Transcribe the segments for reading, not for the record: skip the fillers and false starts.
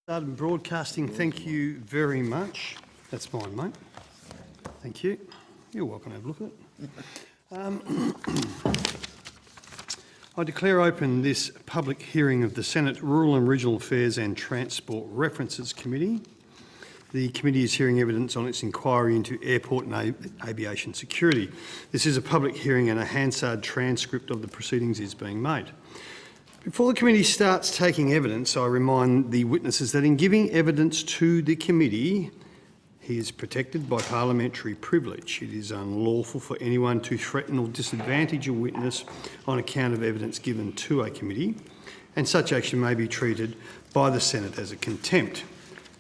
Started broadcasting, thank you very much. That's mine, mate. Thank you. You're welcome to have a look at it. I declare open this public hearing of the Senate Rural and Regional Affairs and Transport References Committee. The committee is hearing evidence on its inquiry into airport and aviation security. This is a public hearing and a Hansard transcript of the proceedings is being made. Before the committee starts taking evidence, I remind the witnesses that in giving evidence to the committee, he is protected by parliamentary privilege. It is unlawful for anyone to threaten or disadvantage a witness on account of evidence given to a committee, and such action may be treated by the Senate as a contempt.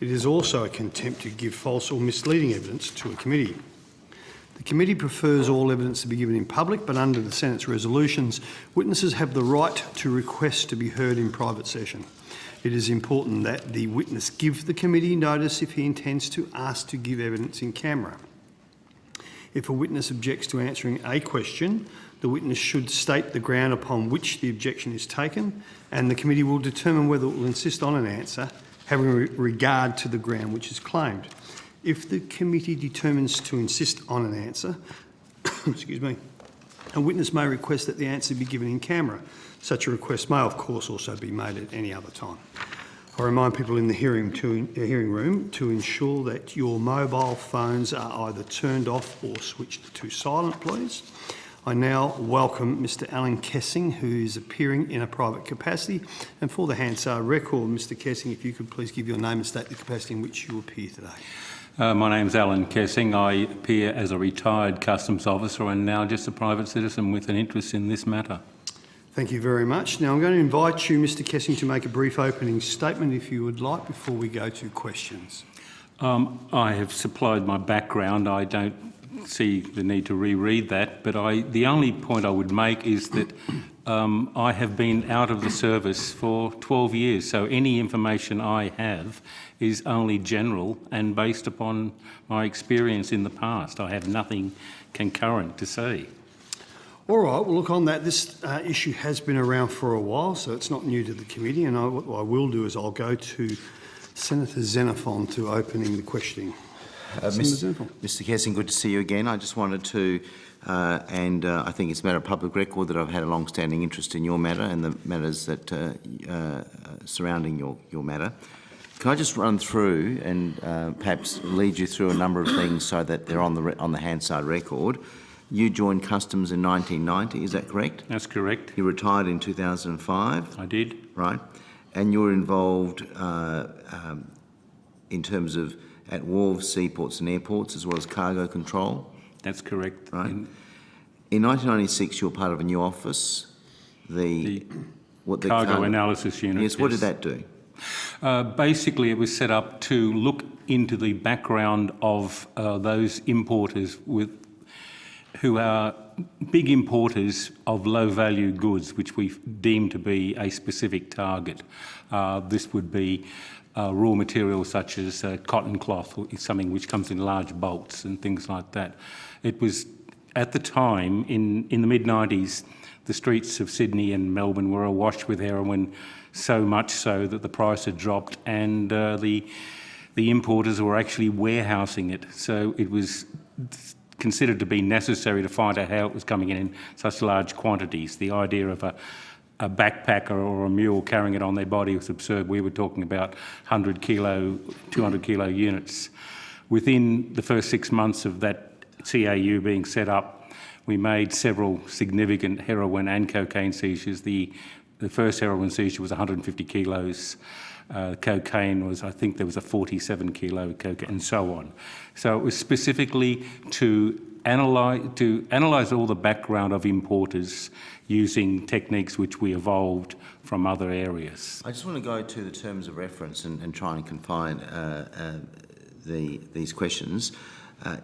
It is also a contempt to give false or misleading evidence to a committee. The committee prefers all evidence to be given in public, but under the Senate's resolutions, witnesses have the right to request to be heard in private session. It is important that the witness give the committee notice if he intends to ask to give evidence in camera. If a witness objects to answering a question, the witness should state the ground upon which the objection is taken, and the committee will determine whether it will insist on an answer, having regard to the ground which is claimed. If the committee determines to insist on an answer, excuse me, a witness may request that the answer be given in camera. Such a request may, of course, also be made at any other time. I remind people in the hearing room to ensure that your mobile phones are either turned off or switched to silent, please. I now welcome Mr. Alan Kessing, who is appearing in a private capacity. And for the Hansard record, Mr. Kessing, if you could please give your name and state the capacity in which you appear today. My name's Alan Kessing. I appear as a retired customs officer and now just a private citizen with an interest in this matter. Thank you very much. Now I'm going to invite you, Mr. Kessing, to make a brief opening statement if you would like before we go to questions. I have supplied my background. I don't see the need to reread that, but the only point I would make is that I have been out of the service for 12 years, so any information I have is only general and based upon my experience in the past. I have nothing concurrent to say. All right, well, look, on that, this issue has been around for a while, so it's not new to the committee, and what I will do is I'll go to Senator Xenophon to opening the questioning. Mr. Kessing, good to see you again. I just wanted to, I think it's a matter of public record that I've had a long-standing interest in your matter and the matters that surrounding your matter. Can I just run through and perhaps lead you through a number of things so that they're on the Hansard record? You joined Customs in 1990, is that correct? That's correct. You retired in 2005? I did. Right. And you're involved in terms of at wharves, seaports and airports, as well as cargo control? That's correct. Right. In 1996, you were part of a new office, the Cargo Analysis Unit. Yes, what did that do? Basically, it was set up to look into the background of those importers who are big importers of low-value goods, which we deem to be a specific target. This would be raw materials such as cotton cloth, or something which comes in large bulks and things like that. It was, at the time, in the mid-90s, the streets of Sydney and Melbourne were awash with heroin, so much so that the price had dropped and the importers were actually warehousing it. So it was considered to be necessary to find out how it was coming in such large quantities. The idea of a backpacker or a mule carrying it on their body was absurd. We were talking about 100 kilo, 200 kilo units. Within the first 6 months of that CAU being set up, we made several significant heroin and cocaine seizures. The first heroin seizure was 150 kilos. Cocaine was, I think there was a 47 kilo cocaine, and so on. So it was specifically to analyse all the background of importers using techniques which we evolved from other areas. I just want to go to the terms of reference and try and confine these questions.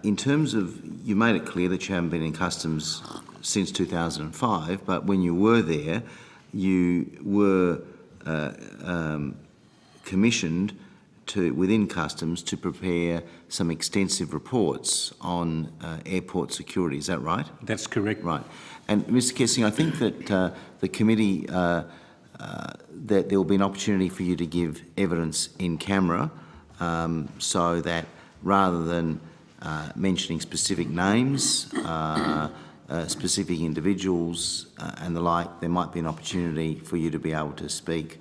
In terms of, you made it clear that you haven't been in customs since 2005, but when you were there, you were commissioned within customs to prepare some extensive reports on airport security. Is that right? That's correct. Right. And Mr. Kessing, I think that the committee that there will be an opportunity for you to give evidence in camera, so that rather than mentioning specific names, specific individuals and the like, there might be an opportunity for you to be able to speak,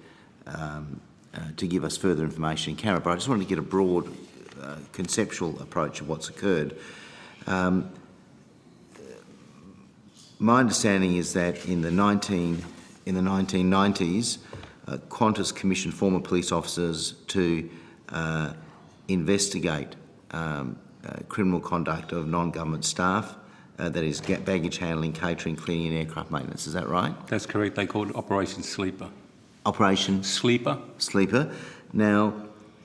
to give us further information in camera. But I just wanted to get a broad conceptual approach of what's occurred. My understanding is that in the 1990s, Qantas commissioned former police officers to investigate criminal conduct of non-government staff, that is baggage handling, catering, cleaning and aircraft maintenance. Is that right? That's correct. They called it Operation Sleeper. Operation Sleeper. Now,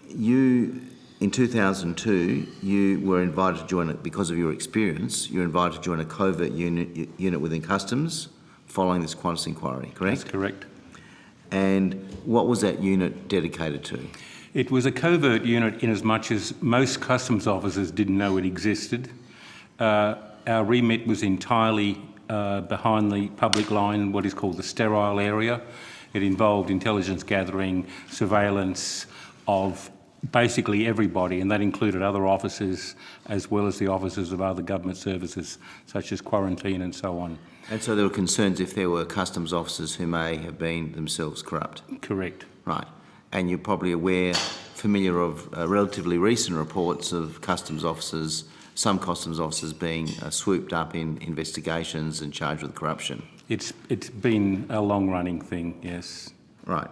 you, in 2002, you were invited to join it because of your experience. You were invited to join a covert unit within Customs following this Qantas inquiry, correct? That's correct. And what was that unit dedicated to? It was a covert unit in as much as most Customs officers didn't know it existed. Our remit was entirely behind the public line, what is called the sterile area. It involved intelligence gathering, surveillance of basically everybody, and that included other officers as well as the officers of other government services, such as quarantine and so on. And so there were concerns if there were Customs officers who may have been themselves corrupt? Correct. Right. And you're probably familiar of relatively recent reports of Customs officers, some Customs officers being swooped up in investigations and charged with corruption. It's been a long-running thing, yes. Right.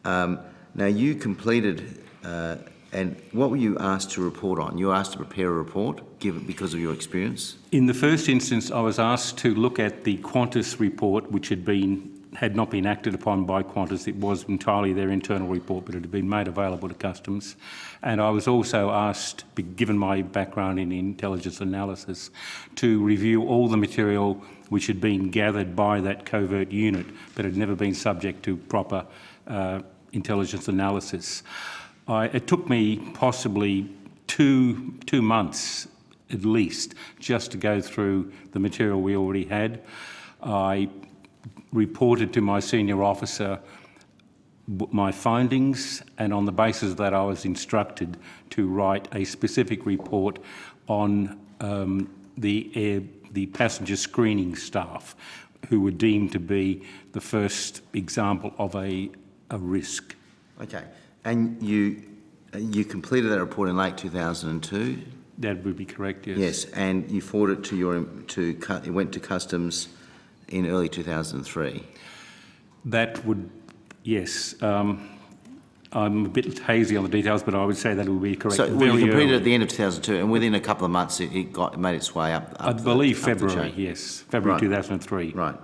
Now, you completed, and what were you asked to report on? You were asked to prepare a report because of your experience? In the first instance, I was asked to look at the Qantas report, which had not been acted upon by Qantas. It was entirely their internal report, but it had been made available to Customs. And I was also asked, given my background in intelligence analysis, to review all the material which had been gathered by that covert unit, but had never been subject to proper intelligence analysis. It took me possibly two months at least just to go through the material we already had. I reported to my senior officer my findings, and on the basis of that I was instructed to write a specific report on the passenger screening staff, who were deemed to be the first example of a risk. Okay. And you completed that report in late 2002? That would be correct, yes. Yes, and you forwarded it it went to Customs in early 2003? That would, yes. I'm a bit hazy on the details, but I would say that would be correct. So you completed it at the end of 2002, and within a couple of months it made its way up. I believe February, yes, February 2003. Right.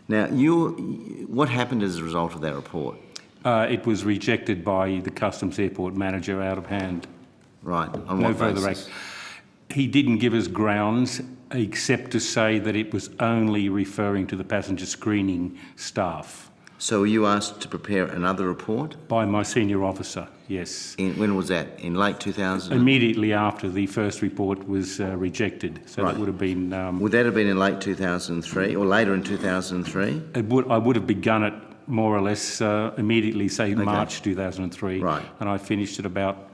Now, what happened as a result of that report? It was rejected by the Customs Airport manager out of hand. Right. On no what further basis? He didn't give us grounds except to say that it was only referring to the passenger screening staff. So were you asked to prepare another report? By my senior officer, yes. When was that? In late 2000? Immediately after the first report was rejected. So Right. that would have been... Would that have been in late 2003 or later in 2003? I would have begun it more or less immediately, say March 2003. Right. And I finished it about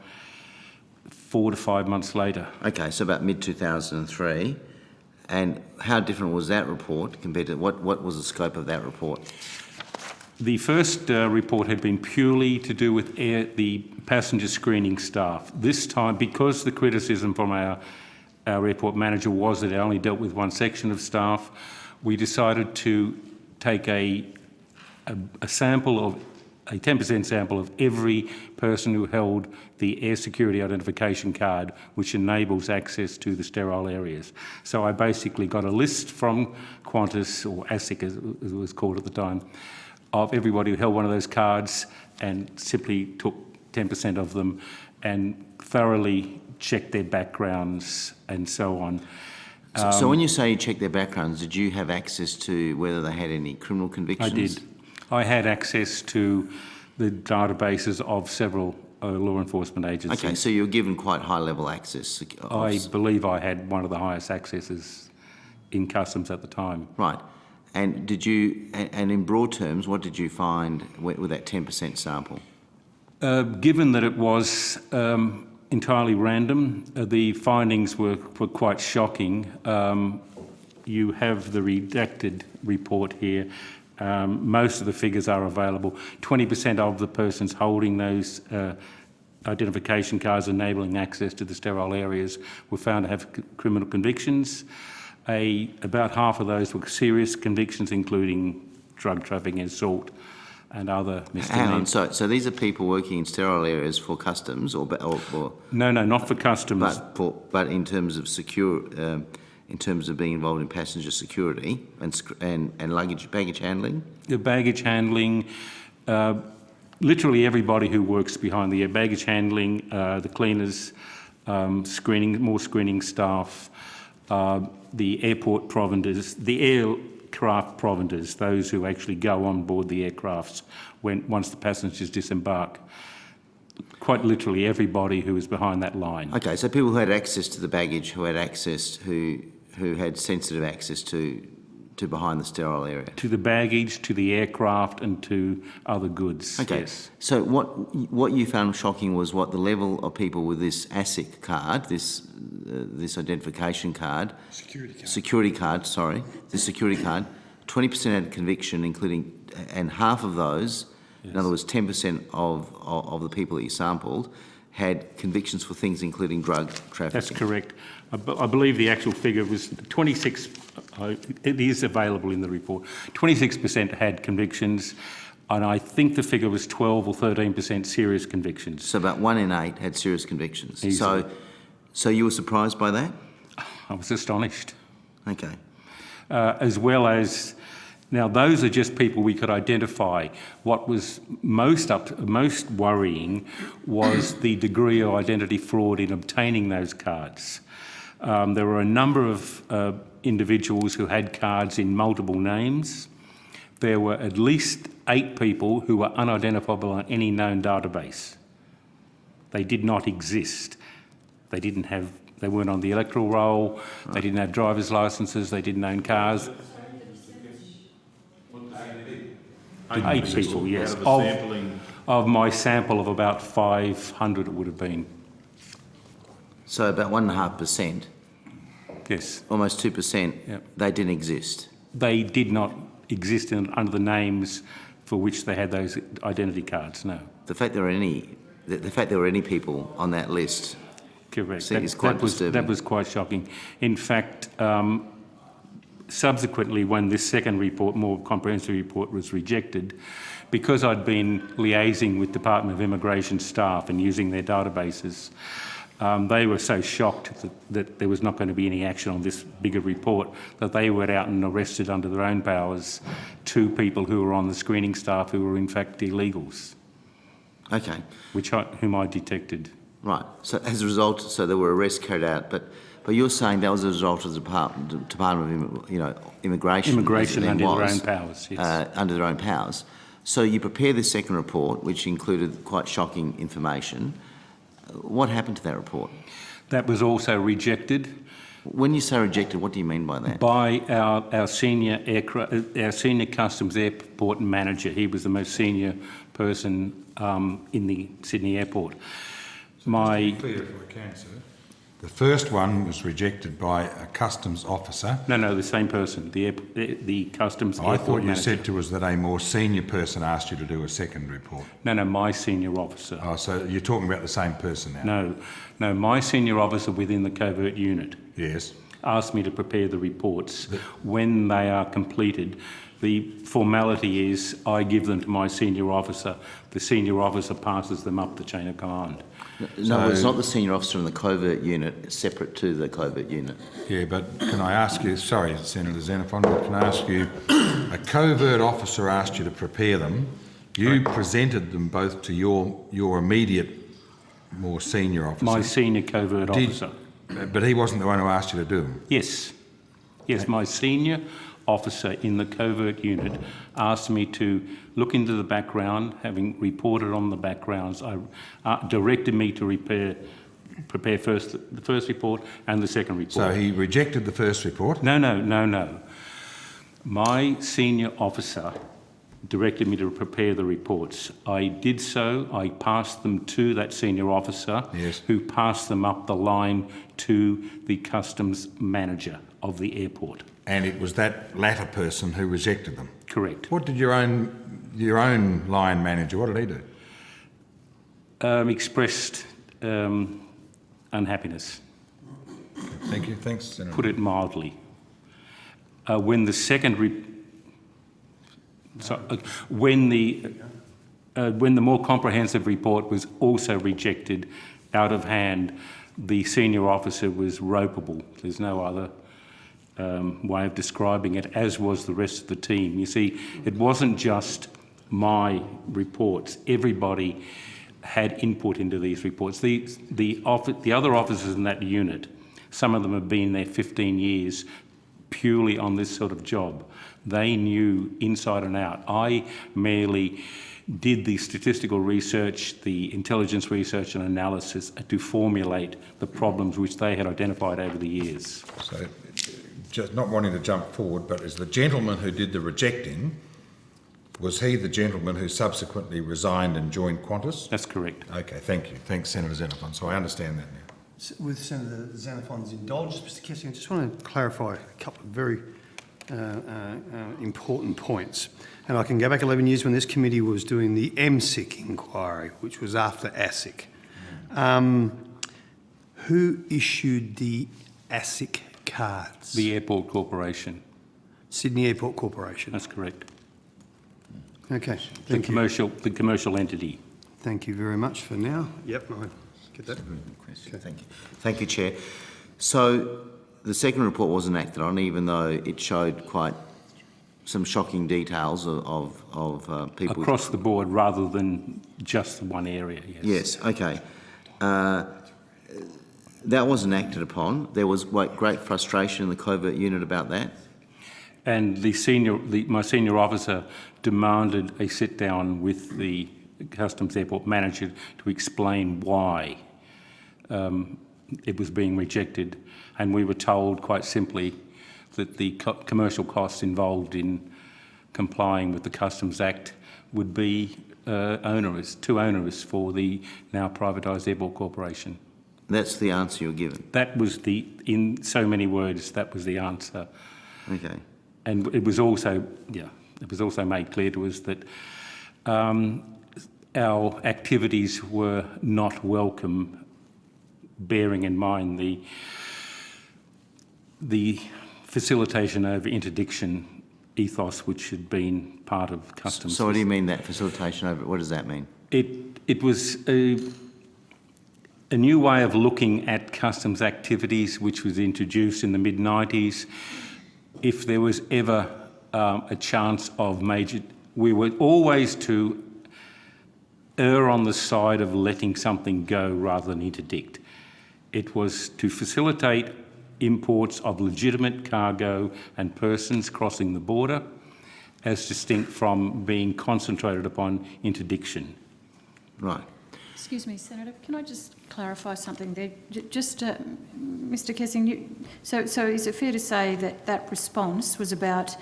4 to 5 months later. Okay, so about mid-2003. And how different was that report compared to... What was the scope of that report? The first report had been purely to do with the passenger screening staff. This time, because the criticism from our airport manager was that it only dealt with one section of staff, we decided to take a sample of a 10% sample of every person who held the air security identification card, which enables access to the sterile areas. So I basically got a list from Qantas, or ASIC as it was called at the time, of everybody who held one of those cards, and simply took 10% of them and thoroughly checked their backgrounds and so on. So when you say you checked their backgrounds, did you have access to whether they had any criminal convictions? I did. I had access to the databases of several law enforcement agencies. Okay, so you were given quite high-level access. I believe I had one of the highest accesses in Customs at the time. Right. And did you, and in broad terms, what did you find with that 10% sample? Given that it was entirely random, the findings were quite shocking. You have the redacted report here. Most of the figures are available. 20% of the persons holding those identification cards enabling access to the sterile areas were found to have criminal convictions. About half of those were serious convictions, including drug trafficking, assault, and other misdemeanors. Hang on, so these are people working in sterile areas for customs, or No, not for customs. but in terms of in terms of being involved in passenger security and baggage handling. The baggage handling. Literally everybody who works behind the baggage handling, the cleaners, more screening staff, the airport provenders, the aircraft provenders, those who actually go on board the aircrafts once the passengers disembark. Quite literally everybody who is behind that line. Okay, so people who had access to the baggage, who had sensitive access to behind the sterile area. To the baggage, to the aircraft, and to other goods. Okay. Yes. So what you found shocking was what the level of people with this ASIC card, this identification card, security card. The security card, 20% had conviction, including, and half of those, in other words, 10% of the people that you sampled, had convictions for things including drug trafficking. That's correct. I believe the actual figure was 26. It is available in the report. 26% had convictions, and I think the figure was 12 or 13% serious convictions. So about 1 in 8 had serious convictions. Easily. So you were surprised by that? I was astonished. Okay. As well as, now those are just people we could identify. What was most worrying was the degree of identity fraud in obtaining those cards. There were a number of individuals who had cards in multiple names. There were at least 8 people who were unidentifiable on any known database. They did not exist. They weren't on the electoral roll. Right. They didn't have driver's licences. They didn't own cars. 8 people, yes. Of my sample of about 500, it would have been. So about 1.5%. Yes. Almost 2%. Yep. They didn't exist. They did not exist under the names for which they had those identity cards. No. The fact there were any people on that list. Correct. Is quite disturbing. That was quite shocking. In fact, subsequently, when this second report, more comprehensive report, was rejected, because I'd been liaising with Department of Immigration staff and using their databases, they were so shocked that there was not going to be any action on this bigger report that they went out and arrested under their own powers 2 people who were on the screening staff who were in fact illegals. Okay. Whom I detected. Right. So as a result, there were arrests carried out, but you're saying that was a result of the Department of Immigration. Immigration under their own powers. Yes. Under their own powers. So you prepared this second report, which included quite shocking information. What happened to that report? That was also rejected. When you say rejected, what do you mean by that? By our senior customs airport manager. He was the most senior person in the Sydney airport. To be clear, if I can, sir. The first one was rejected by a customs officer. No, the same person, the customs airport I thought you manager. said to us that a more senior person asked you to do a second report. No, my senior officer. Oh, so you're talking about the same person now? No, my senior officer within the covert unit. Yes. Asked me to prepare the reports. When they are completed, the formality is I give them to my senior officer. The senior officer passes them up the chain of command. No, it's not the senior officer in the covert unit, it's separate to the covert unit. Yeah, but can I ask you, sorry, Senator Xenophon, but can I ask you, a covert officer asked you to prepare them, you presented them both to your immediate, more senior officer. My senior covert officer. But he wasn't the one who asked you to do them? Yes, my senior officer in the covert unit asked me to look into the background, having reported on the backgrounds. Directed me to prepare first the first report and the second report. So he rejected the first report? No. My senior officer directed me to prepare the reports. I did so. I passed them to that senior officer, Yes. who passed them up the line to the customs manager of the airport. And it was that latter person who rejected them. Correct. What did your own line manager, what did he do? Expressed unhappiness, Thank you. Thanks, Senator. put it mildly. When the second when the more comprehensive report was also rejected out of hand, the senior officer was ropeable. There's no other way of describing it, as was the rest of the team. You see, it wasn't just my reports. Everybody had input into these reports. The other officers in that unit, some of them have been there 15 years purely on this sort of job. They knew inside and out. I merely did the statistical research, the intelligence research and analysis to formulate the problems which they had identified over the years. So, just not wanting to jump forward, but is the gentleman who did the rejecting, was he the gentleman who subsequently resigned and joined Qantas? That's correct. Okay, thank you. Thanks, Senator Xenophon. So I understand that now. With Senator Xenophon's indulgence, Mr Kessing, I just want to clarify a couple of very important points. And I can go back 11 years when this committee was doing the MSIC inquiry, which was after ASIC. Who issued the ASIC cards? The Airport Corporation. Sydney Airport Corporation. That's correct. Okay, The thank you. commercial entity. Thank you very much for now. Yep, I get that. Question. Thank you. Thank you, Chair. So the second report wasn't acted on, even though it showed quite some shocking details of people. Across the board rather than just one area, yes. Yes, okay. That wasn't acted upon. There was great frustration in the covert unit about that. And my senior officer demanded a sit down with the Customs Airport manager to explain why it was being rejected. And we were told quite simply that the commercial costs involved in complying with the Customs Act would be too onerous for the now privatised Airport Corporation. That's the answer you're given. That was in so many words, that was the answer. Okay. And it was also made clear to us that our activities were not welcome, bearing in mind the facilitation over interdiction ethos which had been part of customs. So what do you mean that facilitation over? What does that mean? It was a new way of looking at customs activities which was introduced in the mid-90s. If there was ever a chance of major, we were always to err on the side of letting something go rather than interdict. It was to facilitate imports of legitimate cargo and persons crossing the border, as distinct from being concentrated upon interdiction. Right. Excuse me, Senator, can I just clarify something there? Mr Kessing, so is it fair to say that that response was about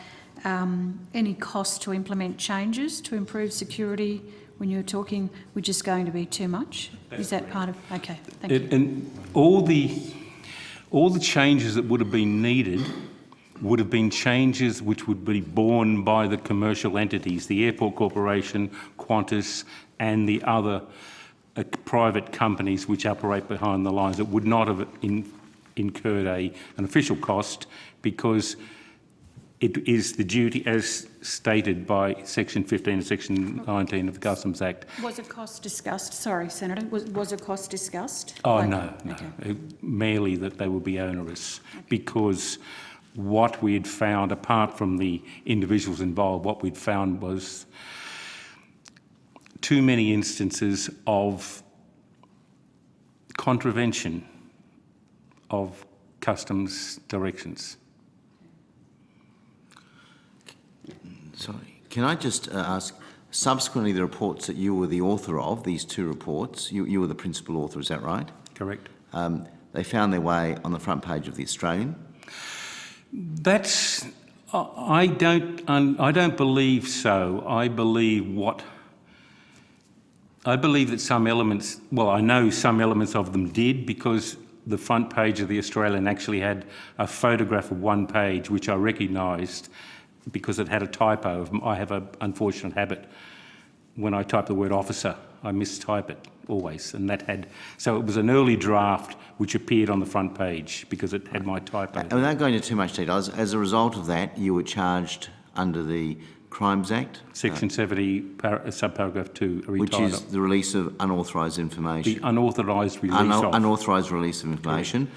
any cost to implement changes to improve security when you were talking we're just going to be too much? Is that part of... Okay, thank you. And all the changes that would have been needed would have been changes which would be borne by the commercial entities, the Airport Corporation, Qantas and the other private companies which operate behind the lines. That would not have incurred an official cost, because it is the duty, as stated by Section 15 and Section 19 of the Customs Act. Was a cost discussed? Sorry, Senator. Was a cost discussed? Oh, no. Okay. Merely that they would be onerous, because what we had found, apart from the individuals involved, what we'd found was too many instances of contravention of customs directions. Sorry. Can I just ask, subsequently the reports that you were the author of, these two reports, you were the principal author, is that right? Correct. They found their way on the front page of The Australian. That's I don't believe so. I believe that some elements, well, I know some elements of them did, because the front page of the Australian actually had a photograph of one page, which I recognised because it had a typo. I have an unfortunate habit. When I type the word officer, I mistype it always, and so it was an early draft which appeared on the front page because it had my typo. And without going into too much detail, as a result of that, you were charged under the Crimes Act, Section 70, subparagraph 2, a which retired. is the release of unauthorised information. The unauthorised release of. Unauthorised release of information,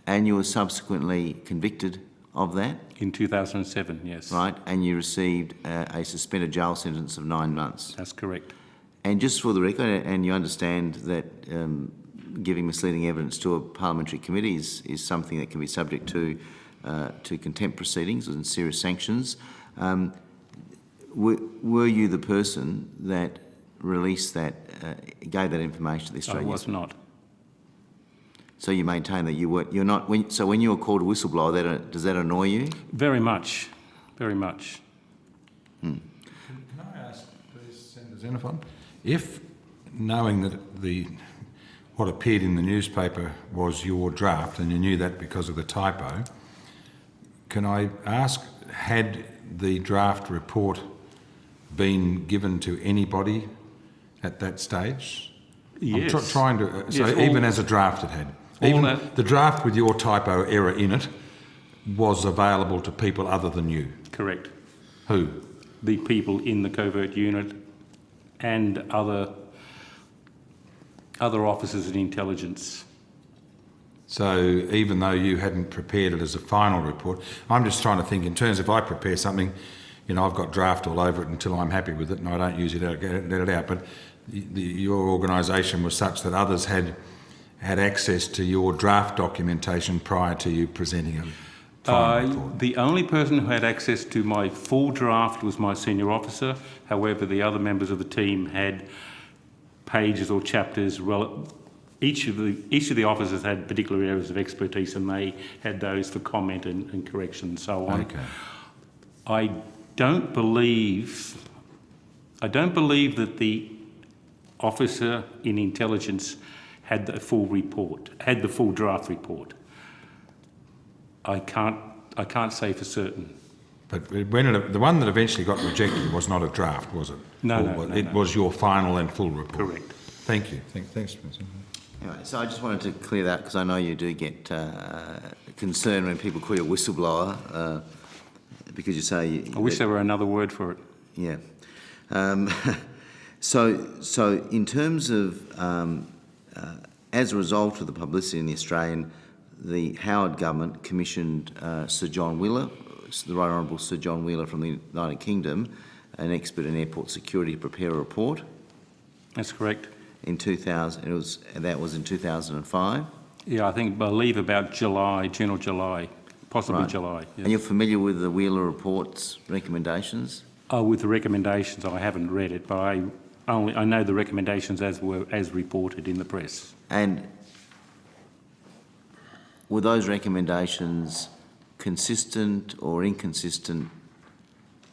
and you were subsequently convicted of that, In 2007, yes. right? And you received a suspended jail sentence of 9 months. That's correct. And just for the record, and you understand that giving misleading evidence to a parliamentary committee is something that can be subject to contempt proceedings and serious sanctions. Were you the person that released that, gave that information to the I Australian? was not. So you maintain that you're not. So when you were called a whistleblower, does that annoy you? Very much. Very much. Can I ask, please, Senator Xenophon, if knowing that what appeared in the newspaper was your draft, and you knew that because of the typo, can I ask, had the draft report been given to anybody at that stage? Yes. I'm trying to. So Yes, even as a draft, it had. Even the draft with your typo error in it was available to people other than you. Correct. Who? The people in the covert unit and other officers in intelligence. So even though you hadn't prepared it as a final report, I'm just trying to think in terms, if I prepare something, I've got draft all over it until I'm happy with it, and I don't use it, let it out. But your organisation was such that others had access to your draft documentation prior to you presenting a final report. The only person who had access to my full draft was my senior officer. However, the other members of the team had pages or chapters. Each of the officers had particular areas of expertise, and they had those for comment and correction and so on. Okay. I don't believe that the officer in intelligence had the full draft report. I can't say for certain. But the one that eventually got rejected was not a draft, was it? No. It was your final and full report. Correct. Thank you. Thanks, Mr. Anyway, so I just wanted to clear that, because I know you do get concerned when people call you a whistleblower, because you say... I wish there were another word for it. Yeah. So in terms of, as a result of the publicity in the Australian, the Howard government commissioned Sir John Wheeler, the Right Honourable Sir John Wheeler from the United Kingdom, an expert in airport security, to prepare a report. That's correct. In 2000, that was in 2005. Yeah, I believe about June or July, possibly Right. July. Yes. And you're familiar with the Wheeler report's recommendations? With the recommendations, I haven't read it, but I know the recommendations as reported in the press. And were those recommendations consistent or inconsistent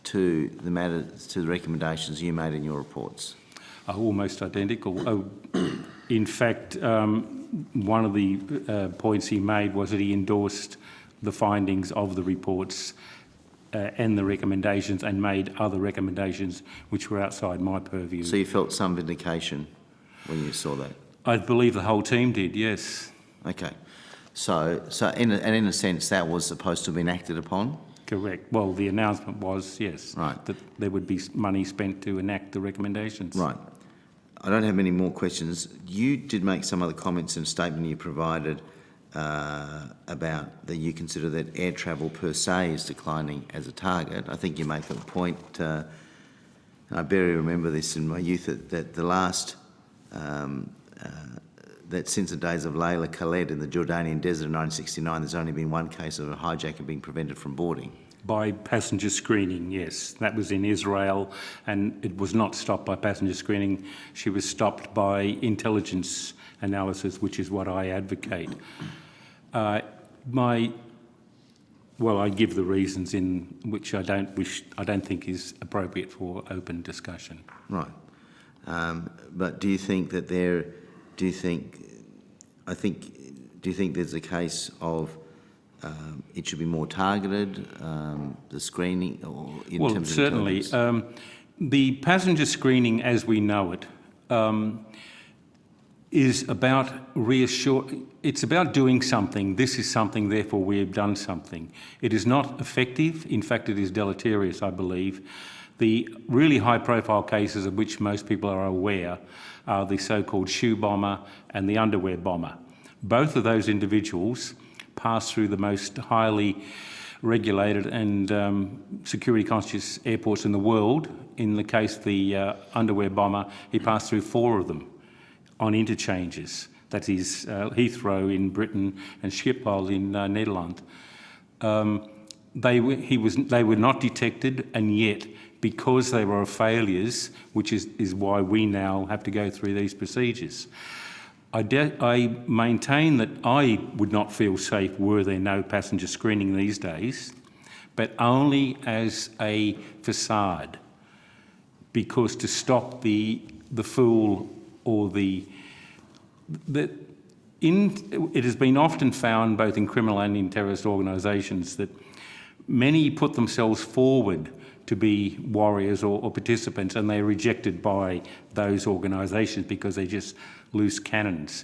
to the recommendations you made in your reports? Almost identical. In fact, one of the points he made was that he endorsed the findings of the reports and the recommendations, and made other recommendations which were outside my purview. So you felt some vindication when you saw that? I believe the whole team did, yes. Okay. So in a sense, that was supposed to have been acted upon? Correct. Well, the announcement was, yes, Right. that there would be money spent to enact the recommendations. Right. I don't have many more questions. You did make some other comments in a statement you provided about that you consider that air travel per se is declining as a target. I think you make a point, and I barely remember this in my youth, that the last, that since the days of Layla Khaled in the Jordanian desert in 1969, there's only been one case of a hijacker being prevented from boarding. By passenger screening, yes. That was in Israel, and it was not stopped by passenger screening. She was stopped by intelligence analysis, which is what I advocate. well, I give the reasons in which I don't think is appropriate for open discussion. Right. But do you think that do you think there's a case of it should be more targeted, the screening, or in Well, terms of certainly. intelligence? The passenger screening as we know it is about it's about doing something. This is something, therefore we have done something. It is not effective. In fact, it is deleterious, I believe. The really high-profile cases of which most people are aware are the so-called shoe bomber and the underwear bomber. Both of those individuals pass through the most highly regulated and security-conscious airports in the world. In the case of the underwear bomber, he passed through 4 of them on interchanges. That is Heathrow in Britain and Schiphol in Netherlands. They were not detected, and yet, because they were failures, which is why we now have to go through these procedures. I maintain that I would not feel safe were there no passenger screening these days, but only as a facade, because to stop the fool or it has been often found, both in criminal and in terrorist organisations, that many put themselves forward to be warriors or participants, and they're rejected by those organisations because they're just loose cannons.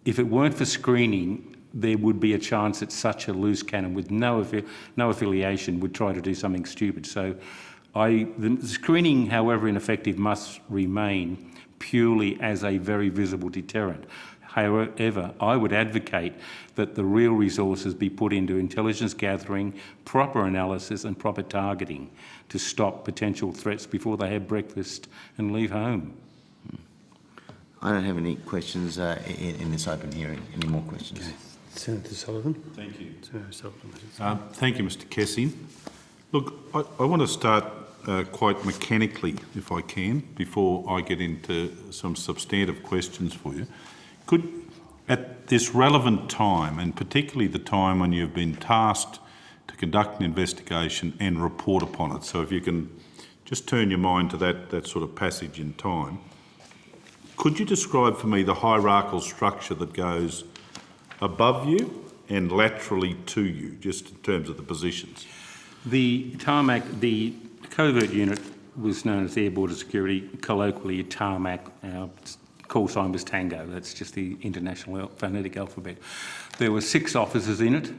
If it weren't for screening, there would be a chance that such a loose cannon with no affiliation would try to do something stupid. So the screening, however ineffective, must remain purely as a very visible deterrent. However, I would advocate that the real resources be put into intelligence gathering, proper analysis and proper targeting to stop potential threats before they have breakfast and leave home. I don't have any questions in this open hearing. Any more questions? Okay. Senator Sullivan. Thank you. Senator Sullivan. Thank you, Mr. Kessing. Look, I want to start quite mechanically, if I can, before I get into some substantive questions for you. Could, at this relevant time, and particularly the time when you've been tasked to conduct an investigation and report upon it, so if you can just turn your mind to that sort of passage in time, could you describe for me the hierarchical structure that goes above you and laterally to you, just in terms of the positions? The covert unit was known as Air Border Security, colloquially Tarmac. Our call sign was Tango. That's just the international phonetic alphabet. There were 6 officers in it.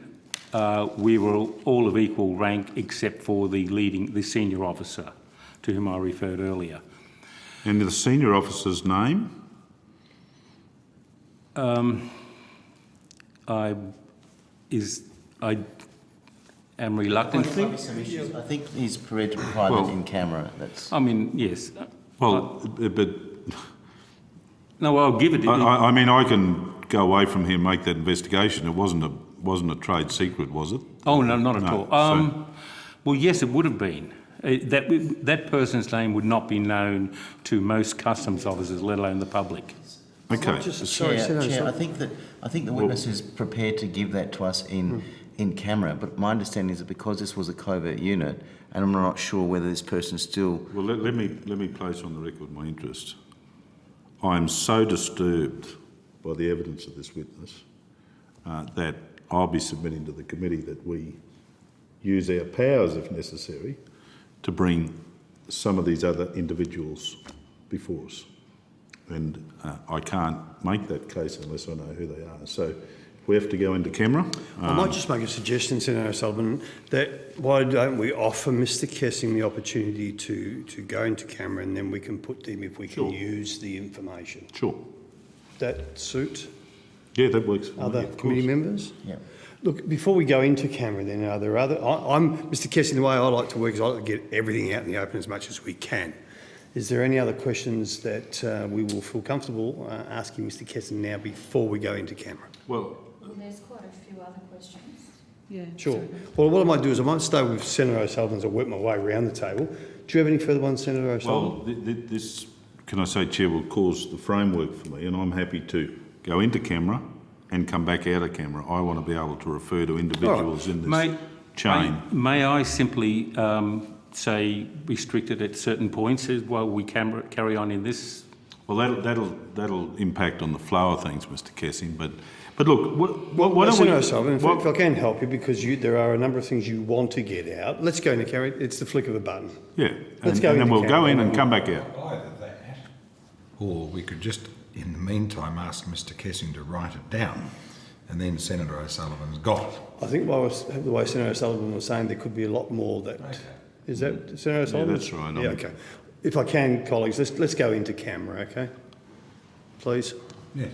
We were all of equal rank except for the senior officer, to whom I referred earlier. And the senior officer's name? I am reluctant. I think he's prepared to provide it in camera. I mean, yes. Well, but No, I'll give it. I mean, I can go away from here and make that investigation. It wasn't a trade secret, was it? Oh no, not at No, all. Well, yes, it would have been. That person's name would not be known to most customs officers, let alone the public. Okay. Sorry, Senator Chair, Sullivan. I think the witness is prepared to give that to us in camera, but my understanding is that because this was a covert unit, and I'm not sure whether this person still... Well, let me place on the record my interest. I am so disturbed by the evidence of this witness that I'll be submitting to the committee that we use our powers, if necessary, to bring some of these other individuals before us. And I can't make that case unless I know who they are. So if we have to go into camera... I might just make a suggestion, Senator Sullivan, that why don't we offer Mr Kessing the opportunity to go into camera, and then we can put them, if we can use the information. Sure. That suit Yeah, that works for me, other of committee course. members? Yeah. Look, before we go into camera then, are there other... I'm Mr Kessing, the way I like to work is I like to get everything out in the open as much as we can. Is there any other questions that we will feel comfortable asking Mr Kessing now before we go into camera? Well, There's quite a few other questions. Yeah. Sure. sorry. Well, what I might do is I might stay with Senator O'Sullivan as I work my way around the table. Do you have any further ones, Senator O'Sullivan? well, this, can I say, Chair, will cause the framework for me, and I'm happy to go into camera and come back out of camera. I want to be able to refer to individuals in this. chain. May I simply say restrict it at certain points while we carry on in this? Well, that'll impact on the flow of things, Mr. Kessing. But look, what don't Senator we? O'Sullivan, if I can help you, because there are a number of things you want to get out. Let's go into carry. It's the flick of a button. Yeah, Let's and go then into we'll go camera. in and come back out. Either that, or we could just, in the meantime, ask Mr. Kessing to write it down, and then Senator O'Sullivan's got it. I think the way Senator O'Sullivan was saying, there could be a lot more that... Okay. Is that Senator O'Sullivan? that's right. Yeah, okay. If I can, colleagues, let's go into camera, okay? Please. Yeah.